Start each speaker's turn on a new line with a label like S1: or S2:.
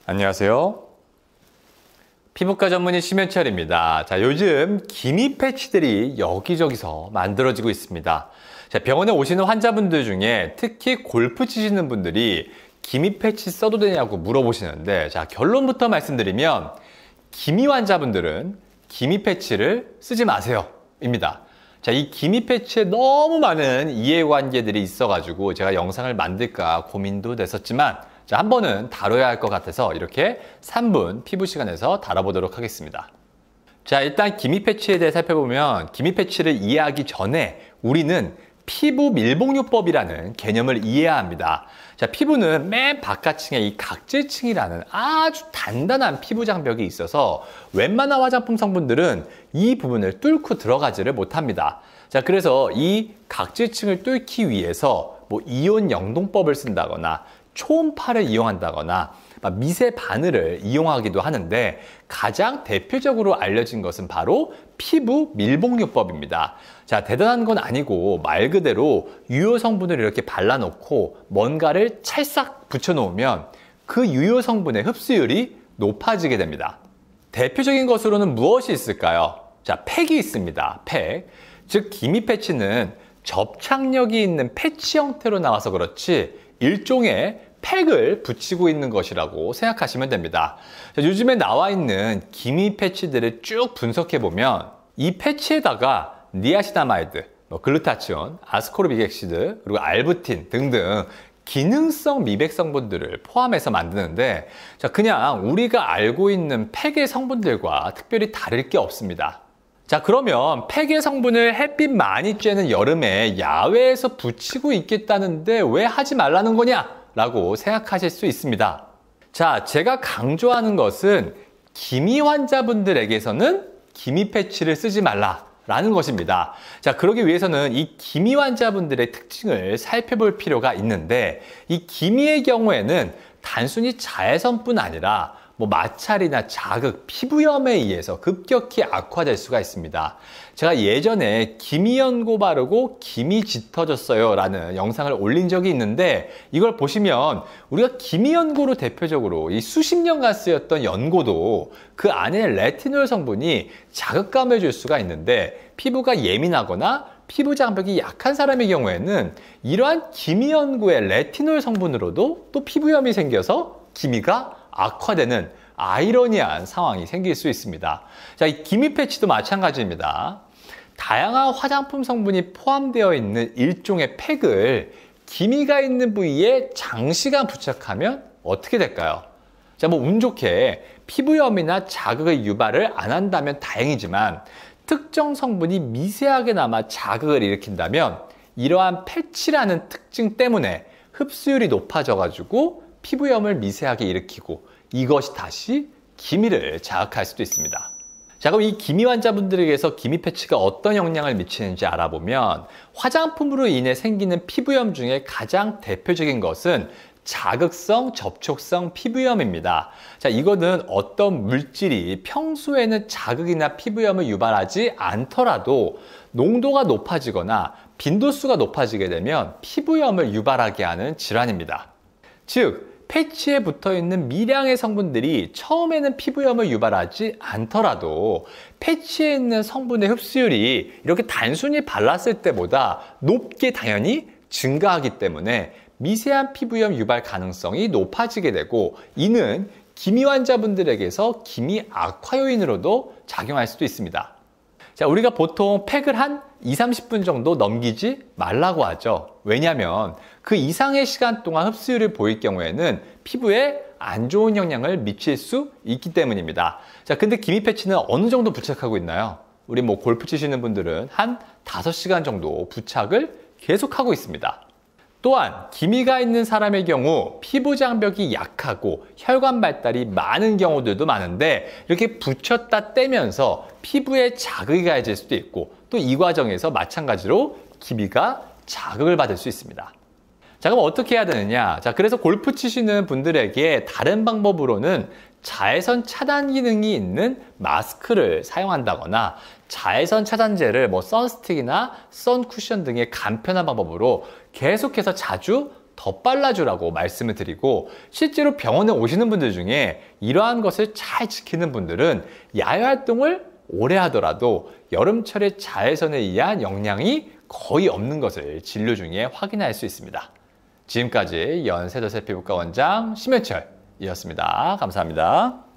S1: 안녕하세요. 피부과 전문의 심현철입니다. 자, 요즘 기미 패치들이 여기저기서 만들어지고 있습니다. 자, 병원에 오시는 환자분들 중에 특히 골프 치시는 분들이 기미 패치 써도 되냐고 물어보시는데, 자, 결론부터 말씀드리면 기미 환자분들은 기미 패치를 쓰지 마세요 입니다. 자, 이 기미 패치에 너무 많은 이해관계들이 있어가지고 제가 영상을 만들까 고민도 됐었지만, 자, 한 번은 다뤄야 할 것 같아서 이렇게 3분 피부 시간에서 다뤄보도록 하겠습니다. 자, 일단 기미 패치에 대해 살펴보면 기미 패치를 이해하기 전에 우리는 피부 밀봉요법이라는 개념을 이해해야 합니다. 자, 피부는 맨 바깥층에 이 각질층이라는 아주 단단한 피부 장벽이 있어서 웬만한 화장품 성분들은 이 부분을 뚫고 들어가지를 못합니다. 자, 그래서 이 각질층을 뚫기 위해서 이온 영동법을 쓴다거나 초음파를 이용한다거나 미세 바늘을 이용하기도 하는데, 가장 대표적으로 알려진 것은 바로 피부 밀봉요법입니다. 자, 대단한 건 아니고 말 그대로 유효 성분을 이렇게 발라놓고 뭔가를 찰싹 붙여놓으면 그 유효 성분의 흡수율이 높아지게 됩니다. 대표적인 것으로는 무엇이 있을까요? 자, 팩이 있습니다. 팩. 즉, 기미 패치는 접착력이 있는 패치 형태로 나와서 그렇지 일종의 팩을 붙이고 있는 것이라고 생각하시면 됩니다. 자, 요즘에 나와 있는 기미 패치들을 쭉 분석해보면 이 패치에다가 니아시나마이드, 글루타치온, 아스코르빅 액시드, 그리고 알부틴 등등 기능성 미백 성분들을 포함해서 만드는데, 자, 그냥 우리가 알고 있는 팩의 성분들과 특별히 다를 게 없습니다. 자, 그러면 팩의 성분을 햇빛 많이 쬐는 여름에 야외에서 붙이고 있겠다는데 왜 하지 말라는 거냐? 라고 생각하실 수 있습니다. 자, 제가 강조하는 것은 기미 환자분들에게서는 기미 패치를 쓰지 말라라는 것입니다. 자, 그러기 위해서는 이 기미 환자분들의 특징을 살펴볼 필요가 있는데, 이 기미의 경우에는 단순히 자외선뿐 아니라 마찰이나 자극, 피부염에 의해서 급격히 악화될 수가 있습니다. 제가 예전에 기미 연고 바르고 기미 짙어졌어요 라는 영상을 올린 적이 있는데, 이걸 보시면 우리가 기미 연고로 대표적으로 이 수십 년간 쓰였던 연고도 그 안에 레티놀 성분이 자극감을 줄 수가 있는데, 피부가 예민하거나 피부 장벽이 약한 사람의 경우에는 이러한 기미 연고의 레티놀 성분으로도 또 피부염이 생겨서 기미가 악화되는 아이러니한 상황이 생길 수 있습니다. 자, 이 기미 패치도 마찬가지입니다. 다양한 화장품 성분이 포함되어 있는 일종의 팩을 기미가 있는 부위에 장시간 부착하면 어떻게 될까요? 자, 운 좋게 피부염이나 자극의 유발을 안 한다면 다행이지만, 특정 성분이 미세하게 남아 자극을 일으킨다면 이러한 패치라는 특징 때문에 흡수율이 높아져가지고 피부염을 미세하게 일으키고 이것이 다시 기미를 자극할 수도 있습니다. 자, 그럼 이 기미 환자분들에게서 기미 패치가 어떤 영향을 미치는지 알아보면, 화장품으로 인해 생기는 피부염 중에 가장 대표적인 것은 자극성 접촉성 피부염입니다. 자, 이거는 어떤 물질이 평소에는 자극이나 피부염을 유발하지 않더라도 농도가 높아지거나 빈도수가 높아지게 되면 피부염을 유발하게 하는 질환입니다. 즉, 패치에 붙어있는 미량의 성분들이 처음에는 피부염을 유발하지 않더라도 패치에 있는 성분의 흡수율이 이렇게 단순히 발랐을 때보다 높게 당연히 증가하기 때문에 미세한 피부염 유발 가능성이 높아지게 되고, 이는 기미 환자분들에게서 기미 악화 요인으로도 작용할 수도 있습니다. 자, 우리가 보통 팩을 한 20-30분 정도 넘기지 말라고 하죠. 왜냐하면 그 이상의 시간 동안 흡수율을 보일 경우에는 피부에 안 좋은 영향을 미칠 수 있기 때문입니다. 자, 근데 기미 패치는 어느 정도 부착하고 있나요? 우리 골프 치시는 분들은 한 5시간 정도 부착을 계속하고 있습니다. 또한 기미가 있는 사람의 경우 피부 장벽이 약하고 혈관 발달이 많은 경우들도 많은데, 이렇게 붙였다 떼면서 피부에 자극이 가해질 수도 있고, 또 이 과정에서 마찬가지로 기미가 자극을 받을 수 있습니다. 자, 그럼 어떻게 해야 되느냐? 자, 그래서 골프 치시는 분들에게 다른 방법으로는 자외선 차단 기능이 있는 마스크를 사용한다거나 자외선 차단제를 선스틱이나 선쿠션 등의 간편한 방법으로 계속해서 자주 더 빨라지라고 말씀을 드리고, 실제로 병원에 오시는 분들 중에 이러한 것을 잘 지키는 분들은 야외 활동을 오래 하더라도 여름철에 자외선에 의한 영향이 거의 없는 것을 진료 중에 확인할 수 있습니다. 지금까지 연세대세 피부과 원장 심현철이었습니다. 감사합니다.